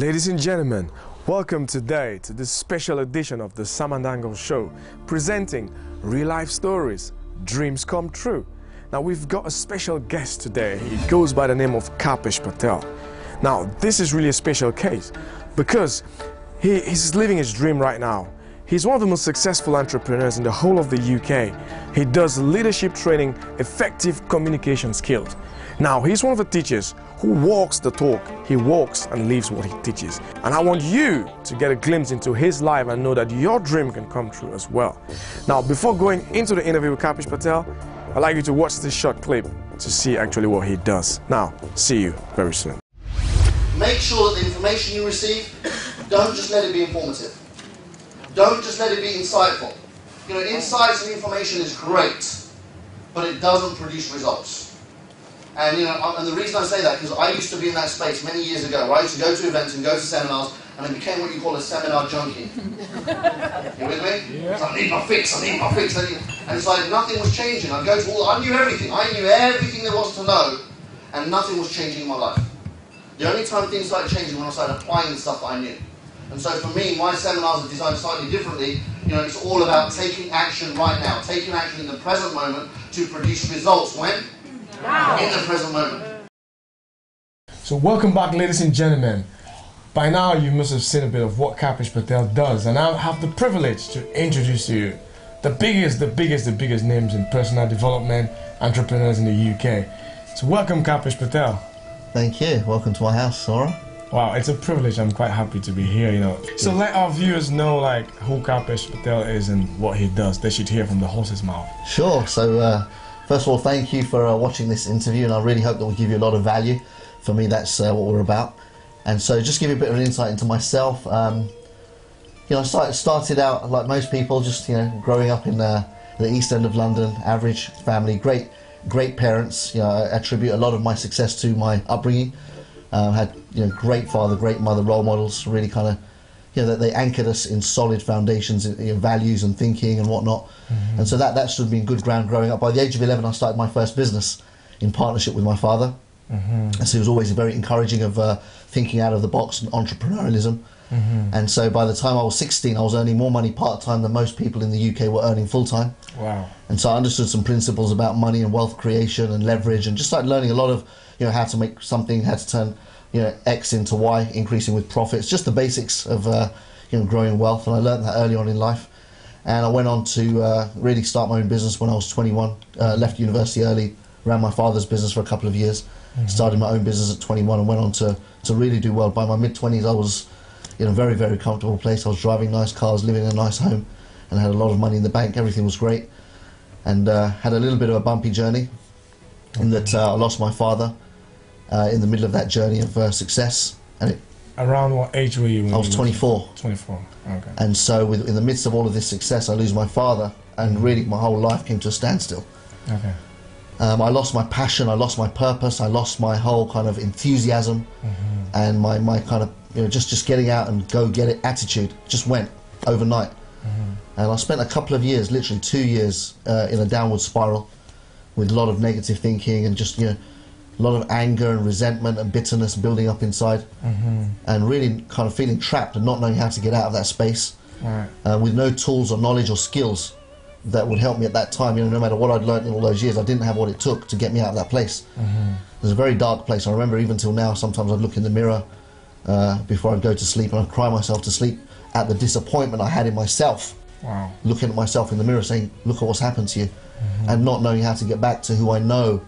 Ladies and gentlemen, welcome today to this special edition of the Ndango show, presenting real-life stories, dreams come true. Now we've got a special guest today. He goes by the name of Kalpesh Patel. Now this is really a special case because he's living his dream right now. He's one of the most successful entrepreneurs in the whole of the UK. He does leadership training, effective communication skills. Now, he's one of the teachers who walks the talk. He walks and lives what he teaches. And I want you to get a glimpse into his life and know that your dream can come true as well. Now, before going into the interview with Kapesh Patel, I'd like you to watch this short clip to see actually what he does. Now, see you very soon. Make sure that the information you receive, don't just let it be informative. Don't just let it be insightful. You know, insights and information is great, but it doesn't produce results. And you know, and the reason I say that, because I used to be in that space many years ago, where I used to go to events and go to seminars, and I became what you call a seminar junkie. You with me? Yeah. I need my fix, I need my fix. And it's like nothing was changing. I'd go to all, I knew everything there was to know, and nothing was changing in my life. The only time things started changing when I started applying the stuff that I knew. And so for me, my seminars are designed slightly differently. You know, it's all about taking action right now, taking action in the present moment to produce results. When? Now. In the present moment. So welcome back, ladies and gentlemen. By now you must have seen a bit of what Kapesh Patel does, and I have the privilege to introduce to you the biggest names in personal development entrepreneurs in the UK. So welcome, Kapesh Patel. Thank you. Welcome to my house, Sora. Wow, it's a privilege. I'm quite happy to be here, you know. So let our viewers know like who Kapesh Patel is and what he does. They should hear from the horse's mouth. Sure. So first of all, thank you for watching this interview, and I really hope that we'll give you a lot of value. For me, that's what we're about. And so just give you a bit of an insight into myself. You know, I started out like most people, just, you know, growing up in the East End of London, average family, great parents. You know, I attribute a lot of my success to my upbringing. Had, you know, great father, great mother, role models, really kind of, you know, that they anchored us in solid foundations, you know, values and thinking and whatnot. Mm-hmm. And so that stood me in good ground growing up. By the age of 11, I started my first business in partnership with my father. Mm-hmm. And so he was always very encouraging of thinking out of the box and entrepreneurialism. Mm-hmm. And so by the time I was 16, I was earning more money part-time than most people in the UK were earning full-time. Wow. And so I understood some principles about money and wealth creation and leverage, and just started learning a lot of, you know, how to make something, how to turn, you know, X into Y, increasing with profits, just the basics of, you know, growing wealth. And I learned that early on in life. And I went on to really start my own business when I was 21, left university early, ran my father's business for a couple of years, mm-hmm. started my own business at 21 and went on to really do well. By my mid-20s, I was in a very, very comfortable place. I was driving nice cars, living in a nice home, and had a lot of money in the bank. Everything was great. And had a little bit of a bumpy journey in that I lost my father in the middle of that journey of success. And it, around what age were you? When I was 24. 24, okay. And so in the midst of all of this success, I lose my father, and really my whole life came to a standstill. Okay. I lost my passion, I lost my purpose, I lost my whole kind of enthusiasm, mm-hmm. and my kind of, you know, just getting out and go get it attitude just went overnight. Mm-hmm. And I spent a couple of years, literally 2 years, in a downward spiral with a lot of negative thinking and just, you know, a lot of anger and resentment and bitterness building up inside, mm-hmm. and really kind of feeling trapped and not knowing how to get out of that space, right. With no tools or knowledge or skills that would help me at that time. You know, no matter what I'd learned in all those years, I didn't have what it took to get me out of that place. Mm-hmm. It was a very dark place. I remember even till now, sometimes I'd look in the mirror before I'd go to sleep, and I'd cry myself to sleep at the disappointment I had in myself. Wow. Looking at myself in the mirror saying, look at what's happened to you, mm-hmm. and not knowing how to get back to who I know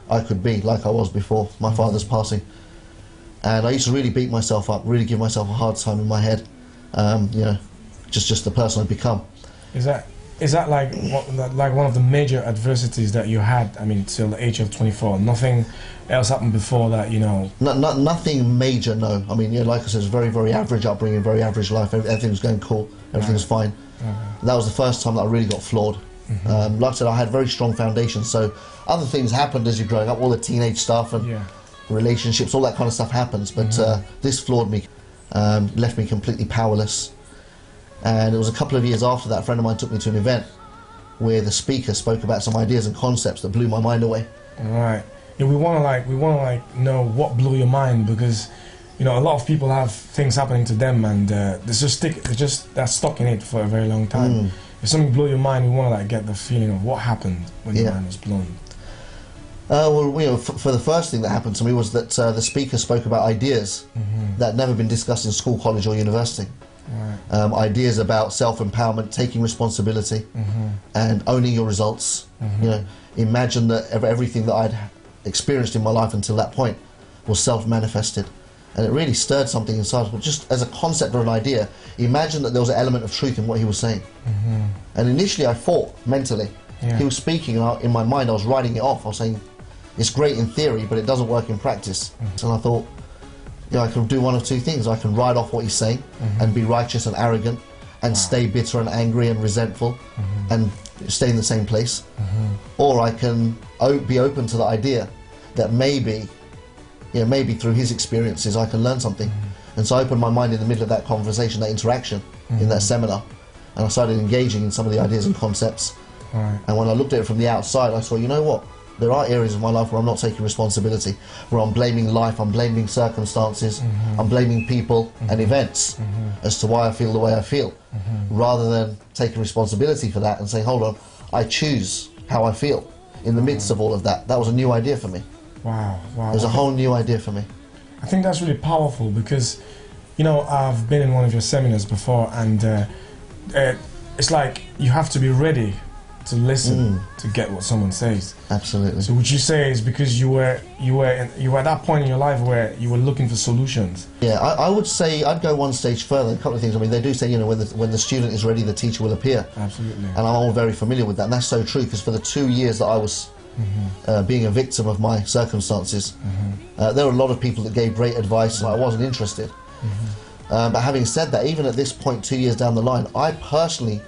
I could be, like I was before my mm-hmm. father's passing. And I used to really beat myself up, really give myself a hard time in my head, you know, just the person I'd become. Is that like one of the major adversities that you had? I mean, till the age of 24, nothing else happened before that, you know? Nothing major, no. I mean, you know, like I said, it's very, very average upbringing, very average life. Everything was going cool, everything was fine. That was the first time that I really got flawed. Mm-hmm. Like I said, I had very strong foundations, so other things happened as you're growing up, all the teenage stuff and relationships, all that kind of stuff happens, but this floored me, left me completely powerless. And it was a couple of years after that, a friend of mine took me to an event where the speaker spoke about some ideas and concepts that blew my mind away. Right. Yeah, we wanna know what blew your mind, because you know, a lot of people have things happening to them, and they're stuck in it for a very long time. If something blow your mind, you want to like get the feeling of what happened when your mind was blown. Well, you know, for the first thing that happened to me was that the speaker spoke about ideas that had never been discussed in school, college, or university. Right. Ideas about self-empowerment, taking responsibility, and owning your results. You know, imagine that everything that I'd experienced in my life until that point was self-manifested, and it really stirred something inside. But just as a concept or an idea, imagine that there was an element of truth in what he was saying. And initially, I thought mentally, he was speaking, and in my mind, I was writing it off. I was saying, it's great in theory, but it doesn't work in practice. So I thought, you know, I can do one of two things. I can write off what he's saying and be righteous and arrogant and stay bitter and angry and resentful and stay in the same place. Or I can be open to the idea that maybe, you know, maybe through his experiences I can learn something. And so I opened my mind in the middle of that conversation, that interaction in that seminar, and I started engaging in some of the ideas and concepts. And when I looked at it from the outside, I saw, you know what? There are areas of my life where I'm not taking responsibility, where I'm blaming life, I'm blaming circumstances, I'm blaming people and events as to why I feel the way I feel, rather than taking responsibility for that and saying, hold on, I choose how I feel in the midst of all of that. That was a new idea for me. Wow. It was a whole new idea for me. I think that's really powerful because, you know, I've been in one of your seminars before, and it's like you have to be ready to listen to get what someone says. Absolutely. So would you say it's because you were at that point in your life where you were looking for solutions? Yeah, I would say I'd go one stage further. A couple of things. I mean, they do say, you know, when the student is ready, the teacher will appear. Absolutely. And I'm all very familiar with that, and that's so true, because for the 2 years that I was being a victim of my circumstances, there were a lot of people that gave great advice, and I wasn't interested. But having said that, even at this point, 2 years down the line, I personally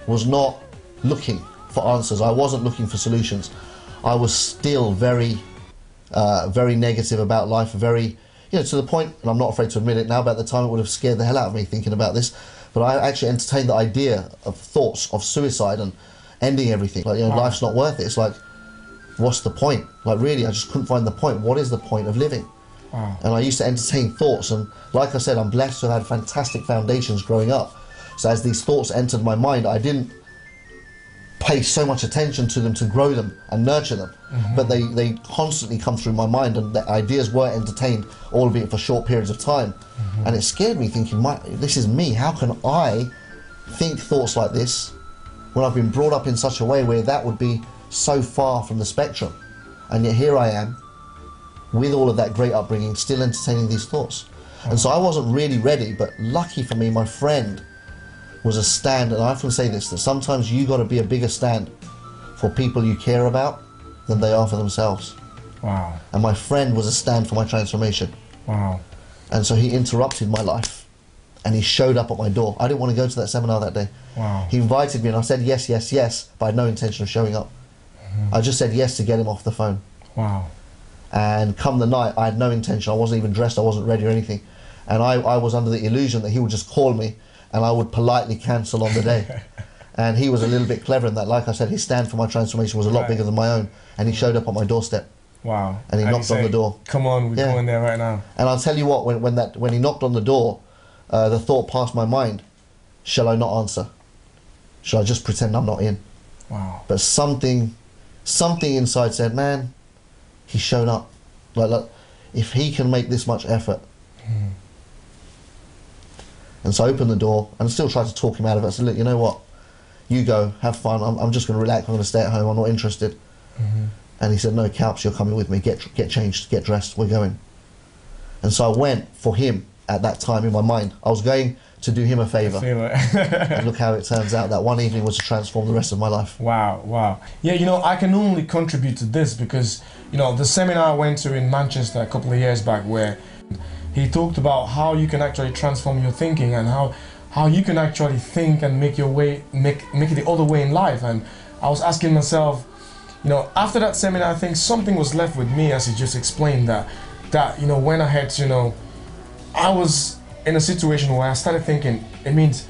was not looking for answers. I wasn't looking for solutions. I was still very negative about life, very, you know, to the point, and I'm not afraid to admit it now, but at the time it would have scared the hell out of me thinking about this, but I actually entertained the idea of thoughts of suicide and ending everything. Like, you know, life's not worth it. It's like, what's the point? Like, really, I just couldn't find the point. What is the point of living? And I used to entertain thoughts, and like I said, I'm blessed to have had fantastic foundations growing up. So as these thoughts entered my mind, I didn't pay so much attention to them to grow them and nurture them, but they constantly come through my mind, and the ideas were entertained, albeit for short periods of time. And it scared me, thinking, this is me. How can I think thoughts like this when I've been brought up in such a way where that would be so far from the spectrum? And yet here I am, with all of that great upbringing, still entertaining these thoughts. And so I wasn't really ready, but lucky for me, my friend was a stand, and I often say this, that sometimes you got to be a bigger stand for people you care about than they are for themselves. Wow. And my friend was a stand for my transformation. Wow. And so he interrupted my life, and he showed up at my door. I didn't want to go to that seminar that day. Wow. He invited me, and I said yes, yes, yes, but I had no intention of showing up. I just said yes to get him off the phone. Wow. And come the night, I had no intention. I wasn't even dressed, I wasn't ready or anything. And I was under the illusion that he would just call me and I would politely cancel on the day. And he was a little bit clever in that. Like I said, his stand for my transformation was a lot bigger than my own. And he showed up on my doorstep. Wow. And he knocked on the door. Come on, we're going there right now. And I'll tell you what, when he knocked on the door, the thought passed my mind, shall I not answer? Shall I just pretend I'm not in? Wow. But something inside said, man, he showed up. Like, if he can make this much effort. And so I opened the door and still tried to talk him out of it. I said, look, you know what? You go, have fun. I'm just going to relax. I'm going to stay at home. I'm not interested. And he said, no, Kalpesh, you're coming with me. Get changed, get dressed. We're going. And so I went for him at that time in my mind. I was going to do him a favour. And look how it turns out. That one evening was to transform the rest of my life. Wow, wow. Yeah, you know, I can only contribute to this because, you know, the seminar I went to in Manchester a couple of years back where he talked about how you can actually transform your thinking and how you can actually think and make it the other way in life. And I was asking myself, you know, after that seminar, I think something was left with me, as he just explained, that you know, when I had to, you know, I was in a situation where I started thinking, it means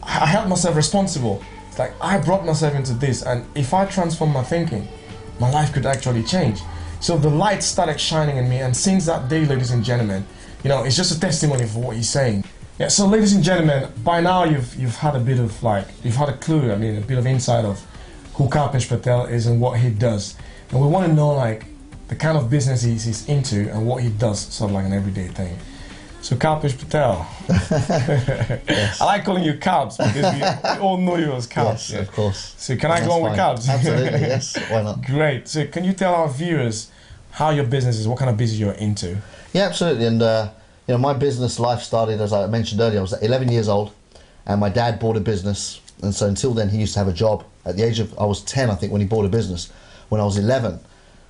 I held myself responsible. It's like I brought myself into this, and if I transform my thinking, my life could actually change. So the light started shining in me, and since that day, ladies and gentlemen, you know, it's just a testimony for what he's saying. Yeah, so ladies and gentlemen, by now you've had a bit of you've had a clue, I mean, a bit of insight of who Kalpesh Patel is and what he does. And we want to know the kind of business he's into and what he does, sort of like an everyday thing. So Kapesh Patel, Yes. I like calling you Cabs because we all know you as Cabs. Yes, of course. So can I go on with Cabs? Absolutely, yes. Why not? Great. So can you tell our viewers how your business is, what kind of business you're into? Yeah, absolutely. And you know, my business life started, as I mentioned earlier, I was 11 years old, and my dad bought a business. And so until then, he used to have a job. At the age of, I was 10, I think, when he bought a business. When I was 11,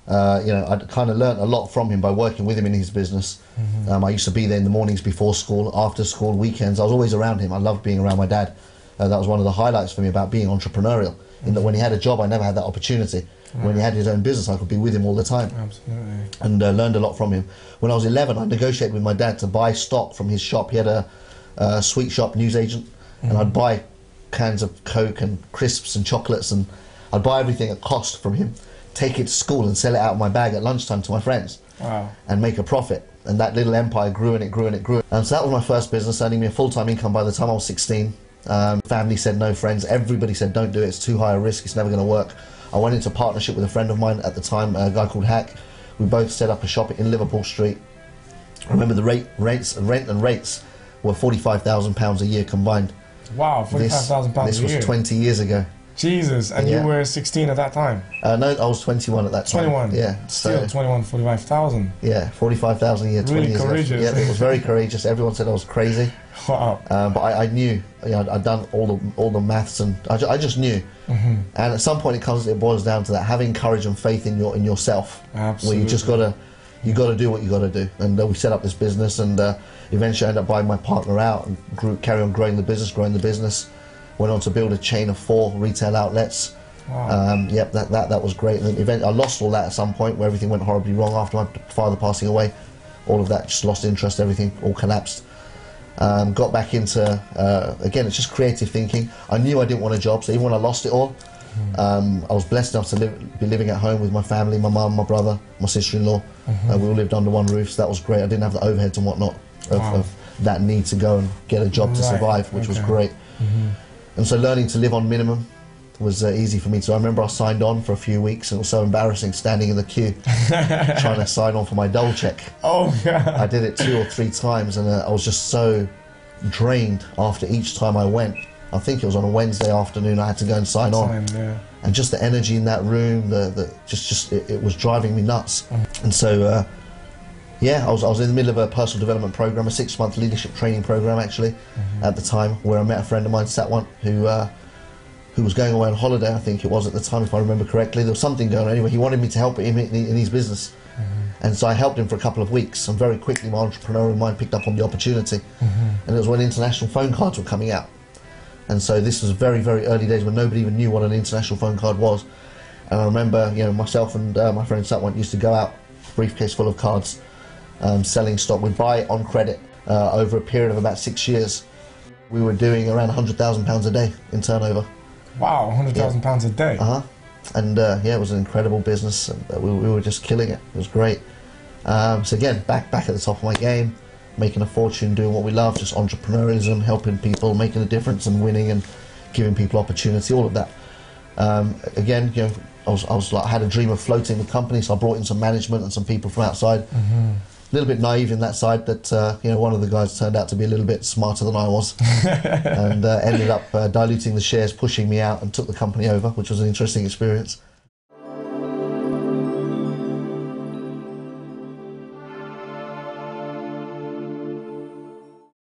you know, I kind of learnt a lot from him by working with him in his business. I used to be there in the mornings before school, after school, weekends. I was always around him. I loved being around my dad. That was one of the highlights for me about being entrepreneurial. In that when he had a job, I never had that opportunity. When he had his own business, I could be with him all the time. Absolutely. And learned a lot from him. When I was 11, I negotiated with my dad to buy stock from his shop. He had a sweet shop newsagent, and I'd buy cans of Coke and crisps and chocolates, and I'd buy everything at cost from him, take it to school and sell it out of my bag at lunchtime to my friends. Wow. And make a profit. And that little empire grew and it grew and it grew. And so that was my first business, earning me a full-time income by the time I was 16. Family said no, friends, everybody said don't do it, it's too high a risk, it's never going to work. I went into partnership with a friend of mine at the time, a guy called Hack. We both set up a shop in Liverpool Street. I remember the rent and rates were £45,000 a year combined. Wow, £45,000 a year. This was 20 years ago. Jesus, and Yeah. you were 16 at that time? No, I was 21 at that time. 21? Yeah. Still 21, 45,000. Yeah, 45,000 a year, 20 Really years courageous. ago. Yeah, it was very courageous. Everyone said I was crazy. Wow. But I knew, you know, I'd done all the maths, and I just knew. And at some point it boils down to that, having courage and faith in yourself. Absolutely. Where you just gotta do what you gotta do. And we set up this business, and eventually I ended up buying my partner out and carry on growing the business. Went on to build a chain of 4 retail outlets. Wow. Yep, that was great. And then I lost all that at some point, where everything went horribly wrong after my father passing away. All of that, just lost interest, everything all collapsed. Got back into, again, it's just creative thinking. I knew I didn't want a job, so even when I lost it all, I was blessed enough to be living at home with my family, my mum, my brother, my sister-in-law. We all lived under one roof, so that was great. I didn't have the overheads and whatnot of that need to go and get a job to survive, which was great. And so learning to live on minimum was easy for me. So I remember I signed on for a few weeks, and it was so embarrassing standing in the queue trying to sign on for my dole check. Oh, yeah. I did it 2 or 3 times, and I was just so drained after each time I went. I think it was on a Wednesday afternoon I had to go and sign on. Yeah. And just the energy in that room, it was driving me nuts. And so, yeah, I was in the middle of a personal development program, a 6-month leadership training program actually, at the time, where I met a friend of mine, Satwan, who was going away on holiday, I think it was at the time, if I remember correctly. There was something going on. Anyway, he wanted me to help him in his business. And so I helped him for a couple of weeks, and very quickly my entrepreneurial mind picked up on the opportunity. And it was when international phone cards were coming out. And so this was very, very early days when nobody even knew what an international phone card was. And I remember, you know, myself and my friend Satwan used to go out, briefcase full of cards, selling stock. We'd buy it on credit over a period of about 6 years. We were doing around £100,000 a day in turnover. Wow, £100,000 a day. And yeah, it was an incredible business, and we were just killing it. It was great. So again, back at the top of my game, making a fortune, doing what we love, just entrepreneurialism, helping people, making a difference, and winning and giving people opportunity, all of that. Again, you know, I had a dream of floating the company, so I brought in some management and some people from outside. A little bit naive in that side, that you know, one of the guys turned out to be a little bit smarter than I was, and ended up diluting the shares, pushing me out, and took the company over, which was an interesting experience.